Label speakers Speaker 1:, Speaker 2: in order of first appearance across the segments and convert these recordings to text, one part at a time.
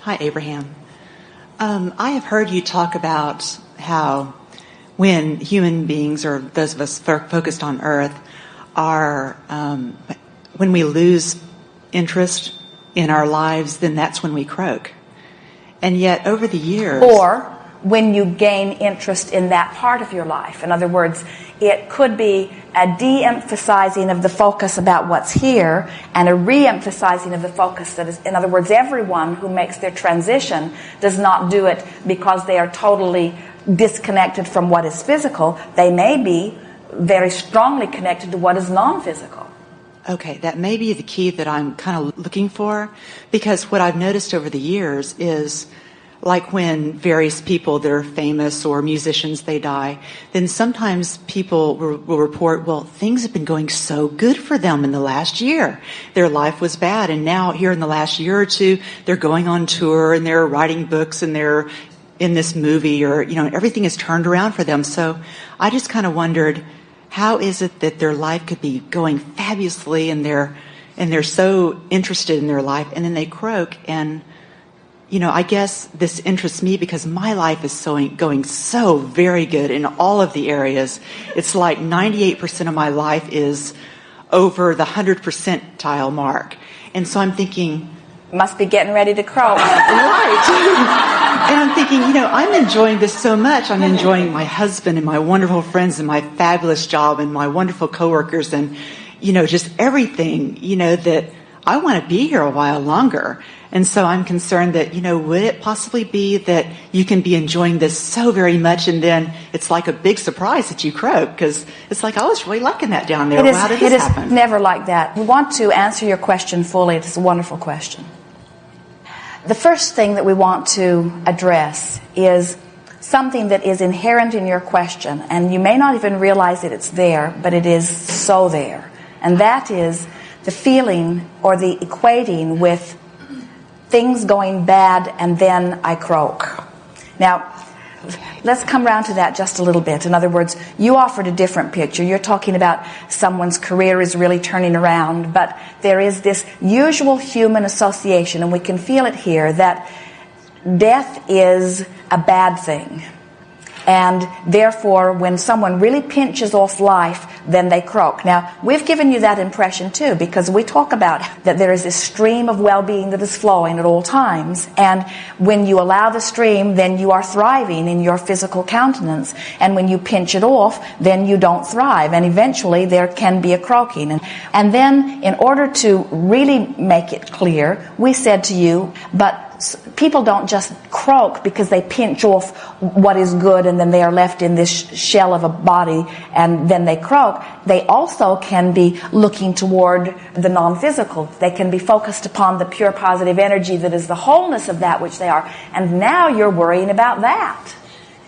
Speaker 1: Hi, Abraham. I have heard you talk about how when human beings, or those of us focused on Earth, are when we lose interest in our lives, then that's when we croak. And yet, over the years...
Speaker 2: Or when you gain interest in that part of your life. In other words, it could be a de-emphasizing of the focus about what's here and a re-emphasizing of the focus that is, in other words, everyone who makes their transition does not do it because they are totally disconnected from what is physical. They may be very strongly connected to what is non-physical.
Speaker 1: Okay, that may be the key that I'm kind of looking for, because what I've noticed over the years is, like when various people that are famous or musicians, they die, then sometimes people will report, well, things have been going so good for them in the last year. Their life was bad, and now here in the last year or two, they're going on tour and they're writing books and they're in this movie, or, everything is turned around for them. So I just kind of wondered, how is it that their life could be going fabulously and they're so interested in their life, and then they croak? And I guess this interests me because my life is going so very good in all of the areas. It's like 98% of my life is over the 100 percentile mark. And so I'm thinking...
Speaker 2: Must be getting ready to croak.
Speaker 1: Right. And I'm thinking, I'm enjoying this so much. I'm enjoying my husband and my wonderful friends and my fabulous job and my wonderful coworkers and, just everything, that I want to be here a while longer. And so I'm concerned that, would it possibly be that you can be enjoying this so very much and then it's like a big surprise that you croak? Because it's like, I was really liking that down there. How did this happen?
Speaker 2: It is never like that. We want to answer your question fully. It's a wonderful question. The first thing that we want to address is something that is inherent in your question, and you may not even realize that it's there, but it is so there. And that is the feeling or the equating with things going bad and then I croak. Now, let's come around to that just a little bit. In other words, you offered a different picture. You're talking about someone's career is really turning around, but there is this usual human association, and we can feel it here, that death is a bad thing. And therefore, when someone really pinches off life, then they croak. Now, we've given you that impression too, because we talk about that there is this stream of well-being that is flowing at all times. And when you allow the stream, then you are thriving in your physical countenance. And when you pinch it off, then you don't thrive. And eventually, there can be a croaking. And then, in order to really make it clear, we said to you, but people don't just croak because they pinch off what is good and then they are left in this shell of a body and then they croak. They also can be looking toward the non-physical. They can be focused upon the pure positive energy that is the wholeness of that which they are. And now you're worrying about that.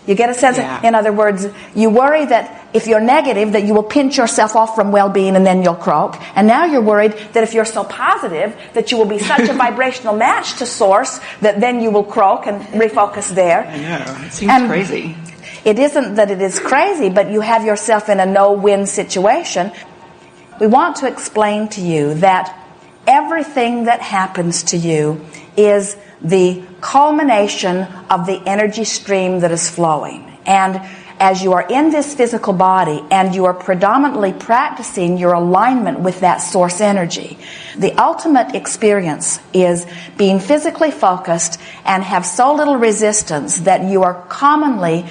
Speaker 2: You get a sense of, in other words, you worry that if you're negative, that you will pinch yourself off from well-being and then you'll croak. And now you're worried that if you're so positive, that you will be such a vibrational match to source that then you will croak and refocus there.
Speaker 1: I know. It seems crazy.
Speaker 2: It isn't that it is crazy, but you have yourself in a no-win situation. We want to explain to you that everything that happens to you is the culmination of the energy stream that is flowing. And as you are in this physical body and you are predominantly practicing your alignment with that source energy, the ultimate experience is being physically focused and have so little resistance that you are commonly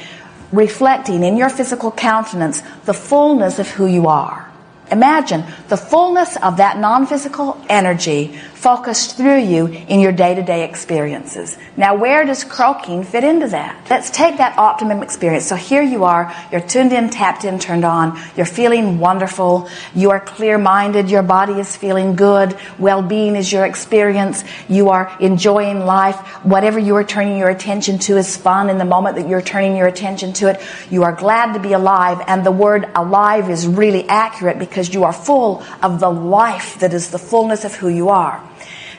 Speaker 2: reflecting in your physical countenance the fullness of who you are. Imagine the fullness of that non-physical energy focused through you in your day-to-day experiences. Now, where does croaking fit into that? Let's take that optimum experience. So here you are, you're tuned in, tapped in, turned on, you're feeling wonderful, you are clear-minded, your body is feeling good, well-being is your experience, you are enjoying life, whatever you are turning your attention to is fun in the moment that you're turning your attention to it, you are glad to be alive, and the word alive is really accurate because you are full of the life that is the fullness of who you are.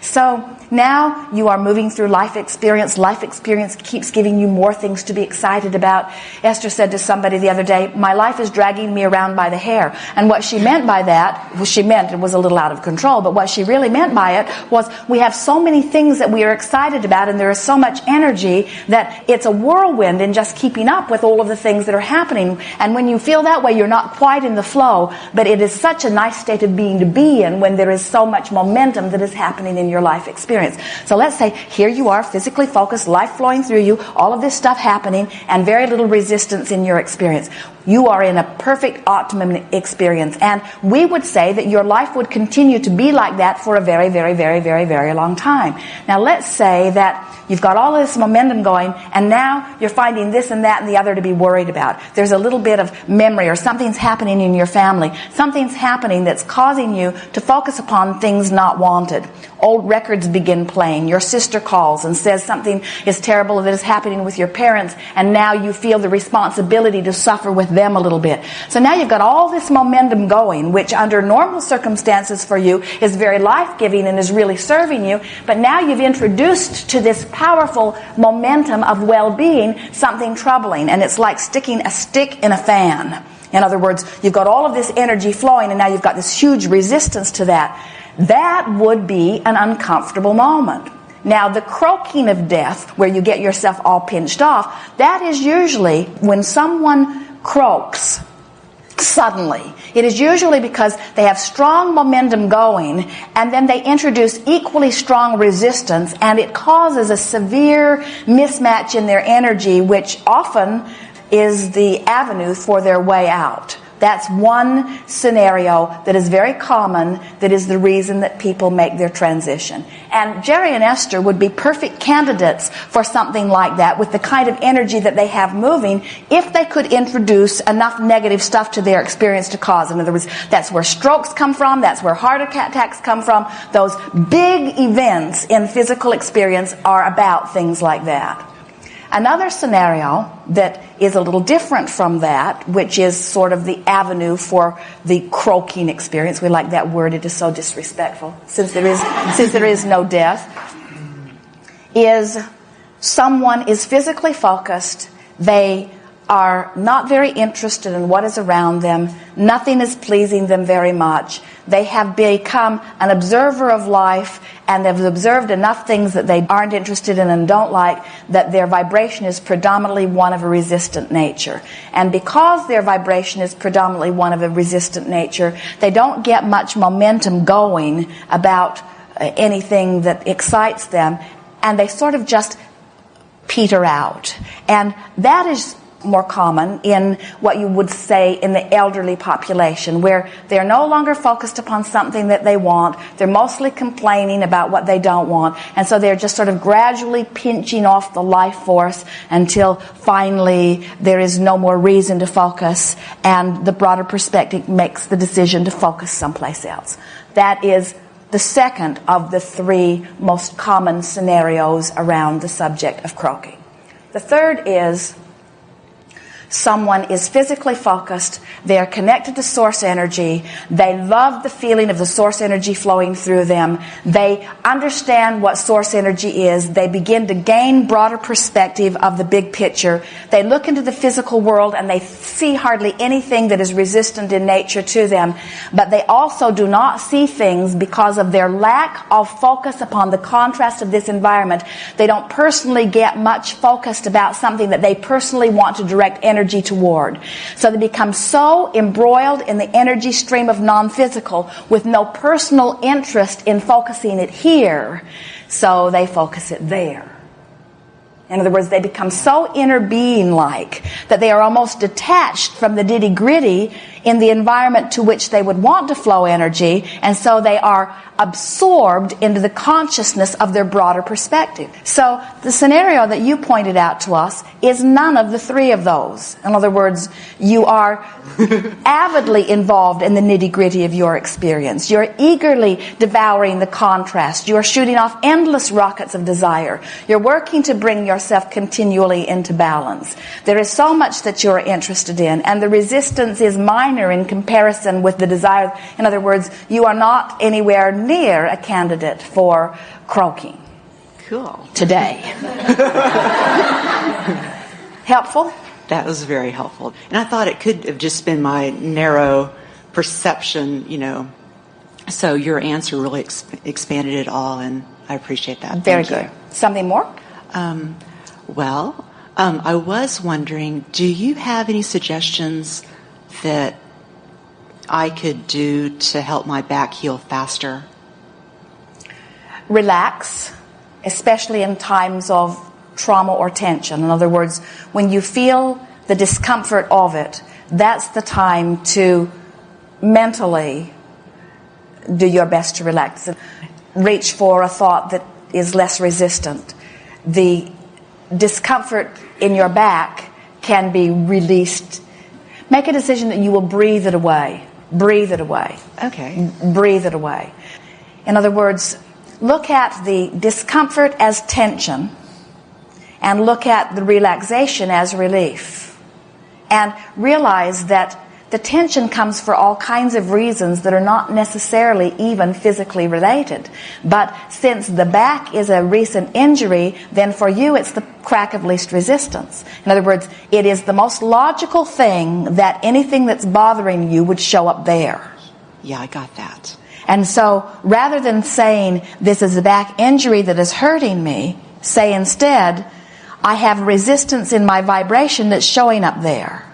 Speaker 2: So now you are moving through life experience. Life experience keeps giving you more things to be excited about. Esther said to somebody the other day, my life is dragging me around by the hair. And what she meant by that, well, she meant it was a little out of control, but what she really meant by it was we have so many things that we are excited about, and there is so much energy that it's a whirlwind in just keeping up with all of the things that are happening. And when you feel that way, you're not quite in the flow, but it is such a nice state of being to be in when there is so much momentum that is happening in your life experience. So let's say here you are, physically focused, life flowing through you, all of this stuff happening, and very little resistance in your experience. You are in a perfect optimum experience. And we would say that your life would continue to be like that for a very, very, very, very, very long time. Now let's say that you've got all this momentum going, and now you're finding this and that and the other to be worried about. There's a little bit of memory, or something's happening in your family. Something's happening that's causing you to focus upon things not wanted. Old records begin playing. Your sister calls and says something is terrible that is happening with your parents, and now you feel the responsibility to suffer with them a little bit. So now you've got all this momentum going, which under normal circumstances for you is very life-giving and is really serving you, but now you've introduced to this powerful momentum of well-being something troubling, and it's like sticking a stick in a fan. In other words, you've got all of this energy flowing, and now you've got this huge resistance to that. That would be an uncomfortable moment. Now, the croaking of death, where you get yourself all pinched off, that is usually when someone croaks suddenly. It is usually because they have strong momentum going, and then they introduce equally strong resistance, and it causes a severe mismatch in their energy, which often is the avenue for their way out. That's one scenario that is very common, that is the reason that people make their transition. And Jerry and Esther would be perfect candidates for something like that, with the kind of energy that they have moving, if they could introduce enough negative stuff to their experience to cause. In other words, that's where strokes come from, that's where heart attacks come from. Those big events in physical experience are about things like that. Another scenario that is a little different from that, which is sort of the avenue for the croaking experience. We like that word, it is so disrespectful, since there is no death, is someone is physically focused, they are not very interested in what is around them, nothing is pleasing them very much, they have become an observer of life, and they've observed enough things that they aren't interested in and don't like, that their vibration is predominantly one of a resistant nature. And because their vibration is predominantly one of a resistant nature, they don't get much momentum going about anything that excites them, and they sort of just peter out. And that is more common in what you would say in the elderly population, where they're no longer focused upon something that they want. They're mostly complaining about what they don't want, and so they're just sort of gradually pinching off the life force until finally there is no more reason to focus, and the broader perspective makes the decision to focus someplace else. That is the second of the three most common scenarios around the subject of croaking. The third is someone is physically focused, they are connected to source energy, they love the feeling of the source energy flowing through them, they understand what source energy is, they begin to gain broader perspective of the big picture, they look into the physical world and they see hardly anything that is resistant in nature to them, but they also do not see things because of their lack of focus upon the contrast of this environment. They don't personally get much focused about something that they personally want to direct energy toward. So they become so embroiled in the energy stream of non-physical with no personal interest in focusing it here, so they focus it there. In other words, they become so inner being-like that they are almost detached from the nitty-gritty in the environment to which they would want to flow energy, and so they are absorbed into the consciousness of their broader perspective. So the scenario that you pointed out to us is none of the three of those. In other words, you are avidly involved in the nitty-gritty of your experience. You're eagerly devouring the contrast. You're shooting off endless rockets of desire. You're working to bring yourself continually into balance. There is so much that you're interested in, and the resistance is mind minor in comparison with the desire. In other words, you are not anywhere near a candidate for croaking.
Speaker 1: Cool.
Speaker 2: Today. Helpful?
Speaker 1: That was very helpful. And I thought it could have just been my narrow perception, So your answer really expanded it all, and I appreciate that.
Speaker 2: Very
Speaker 1: Thank
Speaker 2: good. Something more?
Speaker 1: I was wondering, do you have any suggestions that I could do to help my back heal faster?
Speaker 2: Relax, especially in times of trauma or tension. In other words, when you feel the discomfort of it, that's the time to mentally do your best to relax. Reach for a thought that is less resistant. The discomfort in your back can be released. Make a decision that you will breathe it away. Breathe it away.
Speaker 1: Okay.
Speaker 2: Breathe it away. In other words, look at the discomfort as tension and look at the relaxation as relief. And realize that the tension comes for all kinds of reasons that are not necessarily even physically related. But since the back is a recent injury, then for you it's the crack of least resistance. In other words, it is the most logical thing that anything that's bothering you would show up there.
Speaker 1: Yeah, I got that.
Speaker 2: And so rather than saying, this is a back injury that is hurting me, say instead, I have resistance in my vibration that's showing up there.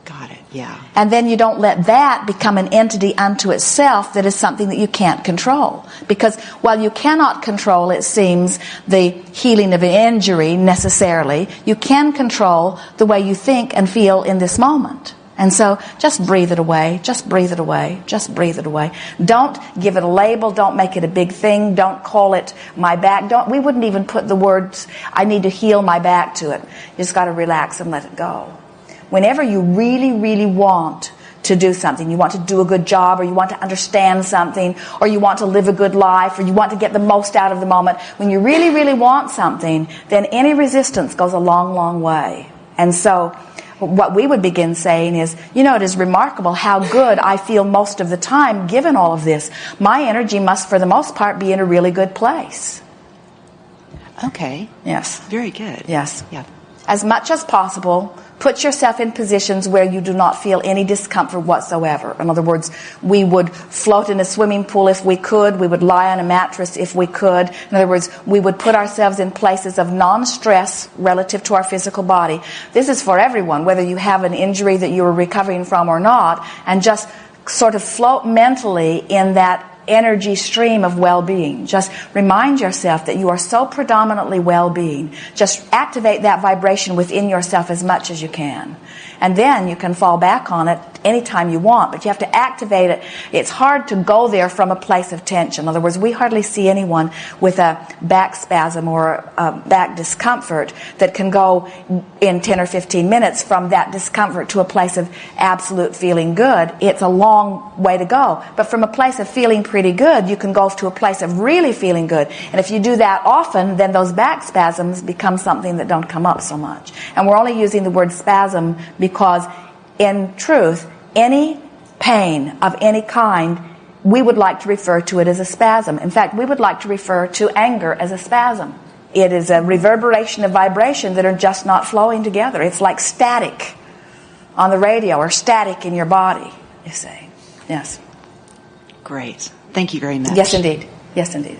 Speaker 1: Got it, yeah.
Speaker 2: And then you don't let that become an entity unto itself that is something that you can't control. Because while you cannot control, it seems, the healing of an injury necessarily, you can control the way you think and feel in this moment. And so just breathe it away, just breathe it away, just breathe it away. Don't give it a label, don't make it a big thing, don't call it my back. We wouldn't even put the words, I need to heal my back to it. You just got to relax and let it go. Whenever you really, really want to do something, you want to do a good job, or you want to understand something, or you want to live a good life, or you want to get the most out of the moment, when you really, really want something, then any resistance goes a long, long way. And so what we would begin saying is, it is remarkable how good I feel most of the time given all of this. My energy must, for the most part, be in a really good place.
Speaker 1: Okay.
Speaker 2: Yes.
Speaker 1: Very good.
Speaker 2: Yes.
Speaker 1: Yeah.
Speaker 2: As much as possible, put yourself in positions where you do not feel any discomfort whatsoever. In other words, we would float in a swimming pool if we could. We would lie on a mattress if we could. In other words, we would put ourselves in places of non-stress relative to our physical body. This is for everyone, whether you have an injury that you are recovering from or not, and just sort of float mentally in that energy stream of well-being. Just remind yourself that you are so predominantly well-being. Just activate that vibration within yourself as much as you can. And then you can fall back on it anytime you want, but you have to activate it. It's hard to go there from a place of tension. In other words, we hardly see anyone with a back spasm or a back discomfort that can go in 10 or 15 minutes from that discomfort to a place of absolute feeling good. It's a long way to go. But from a place of feeling pretty good, you can go to a place of really feeling good. And if you do that often, then those back spasms become something that don't come up so much. And we're only using the word spasm because, in truth, any pain of any kind, we would like to refer to it as a spasm. In fact, we would like to refer to anger as a spasm. It is a reverberation of vibration that are just not flowing together. It's like static on the radio or static in your body, you see. Yes.
Speaker 1: Great. Thank you very much.
Speaker 2: Yes, indeed. Yes, indeed.